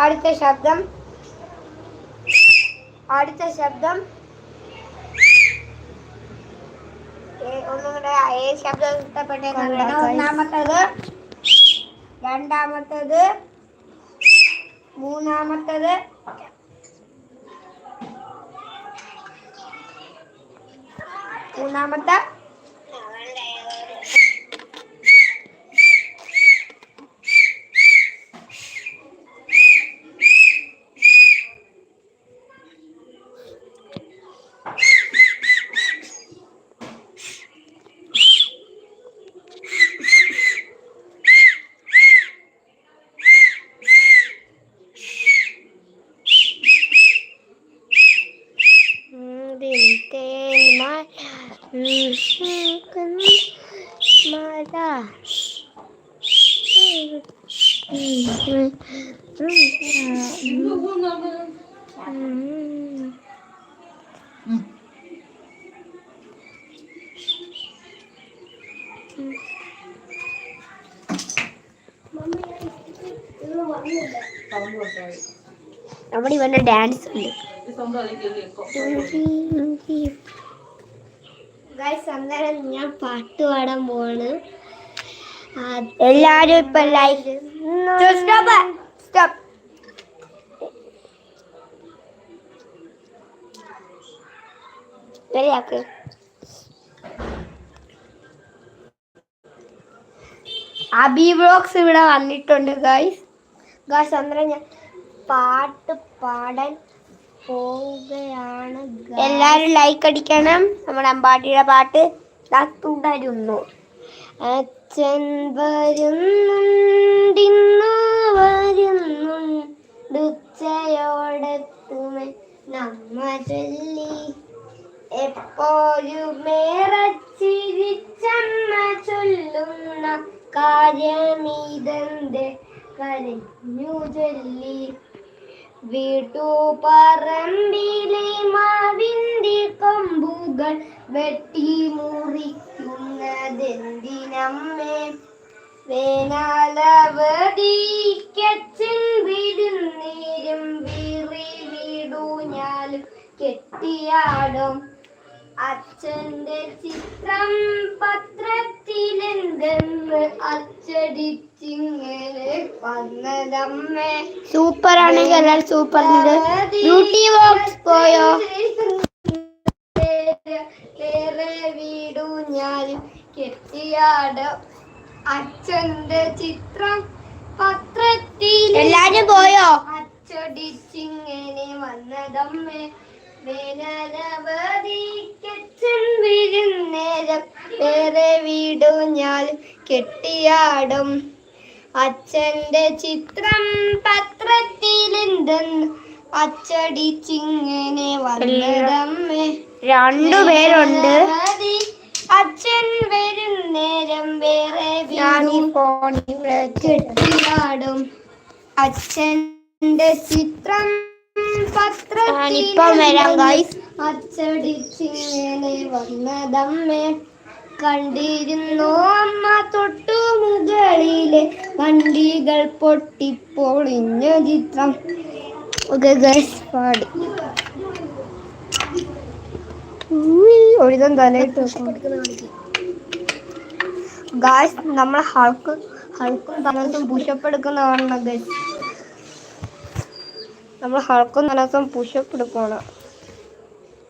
അടുത്ത ശബ്ദം ഒന്നും കൂടെ ഏത് ശബ്ദം ഇഷ്ടപ്പെട്ടെന്ന് പറയണം. ഒന്നാമത്തത്, രണ്ടാമത്തത്, മൂന്നാമത്തത്, മൂന്നാമത്തെ അവിടെ ഇവന്റെ ഡാൻസ് ഉണ്ട്. അന്നേരം ഞാൻ പാട്ട് പാടാൻ പോവാണ്. എല്ലാരും ഇപ്പൊ ലൈക്ക് ശരിയാക്ക്. അബി വ്ലോഗ്സ് ഇവിടെ വന്നിട്ടുണ്ട് ഗൈസ്. അന്നേരം ഞാൻ പാട്ട് പാടാൻ പോവുകയാണ്. എല്ലാരും ലൈക്ക് അടിക്കണം. നമ്മുടെ അമ്പാടിയുടെ പാട്ട് തുടരുന്നു. അച്ഛൻ വരുന്നുണ്ടിന്നു വരുന്നുണ്ടുച്ചയോടെത്തുമേ നമ്മ ചൊല്ലി എപ്പോഴുമേറച്ചിരിച്ചമ്മ ചൊല്ലുന്ന കാര്യമിതെന്ത് കരഞ്ഞു ചൊല്ലി വീട്ടുപറമ്പിലെ മാവിന്റെ കൊമ്പുകൾ വെട്ടി മുറിക്കുന്നതെന്തിനമ്മേ വേനാലവധിക്കച്ഛൻ വിടുന്നേരും വീറി വീടൂഞ്ഞാലും കെട്ടിയാടും അച്ഛന്റെ ചിത്രം പത്രത്തിലെന്തെന്ന് അച്ചടിച്ചിങ്ങനെ വന്നതമ്മേ. സൂപ്പർ ആണെങ്കിൽ എല്ലാവരും സൂപ്പർ. ബ്യൂട്ടി വോക്സ് പോയോ? വേറെ വീടൂഞ്ഞാലും കെട്ടിയാടും അച്ഛന്റെ ചിത്രം പത്രത്തിൽ എല്ലാരും പോയോ? അച്ചടിച്ചിങ്ങനെ വന്നതമ്മേ വേനലവധിക്കച്ഛൻ വീഴുന്നേരം വേറെ വീടൂഞ്ഞാലും കെട്ടിയാടും അച്ഛന്റെ ചിത്രം പത്രത്തിലെന്തെന്ന് അച്ചടിച്ചിങ്ങനെ വന്നതമ്മേ. രണ്ടുപേരുണ്ട്. അച്ഛൻ വരും നേരം വേറെ കെട്ടിയാടും അച്ഛന്റെ ചിത്രം പത്രത്തിലിപ്പം വരാം ഗൈസ്. അച്ചടിച്ചിങ്ങനെ വന്നതമ്മേ കണ്ടിരുന്നു അമ്മ തൊട്ടു മുകളിലെ വണ്ടികൾ പൊട്ടിപ്പൊളിഞ്ഞ ചിത്രം. ഓക്കെ ഗൈസ് പാടി ഒഴുതം തലയിട്ട് ഗൈസ്. നമ്മൾ ഹൾക്കും തലത്തും പുഷപ്പ് എടുക്കുന്ന കാണണം ഗൈസ്. നമ്മൾ ഹൾക്കും തലത്തും പുഷപ്പ് എടുക്കണം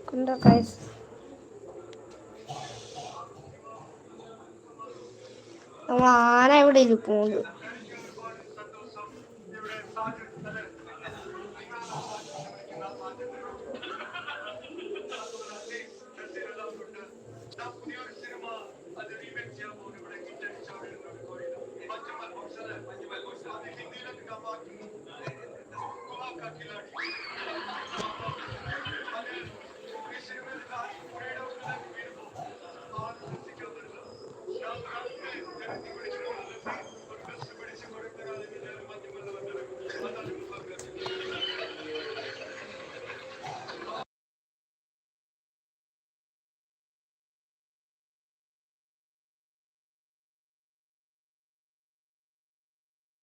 കണ്ടോ ഗൈസ്. നമ്മൾ ആന ഇവിടെ ഇരിക്കുന്നത്.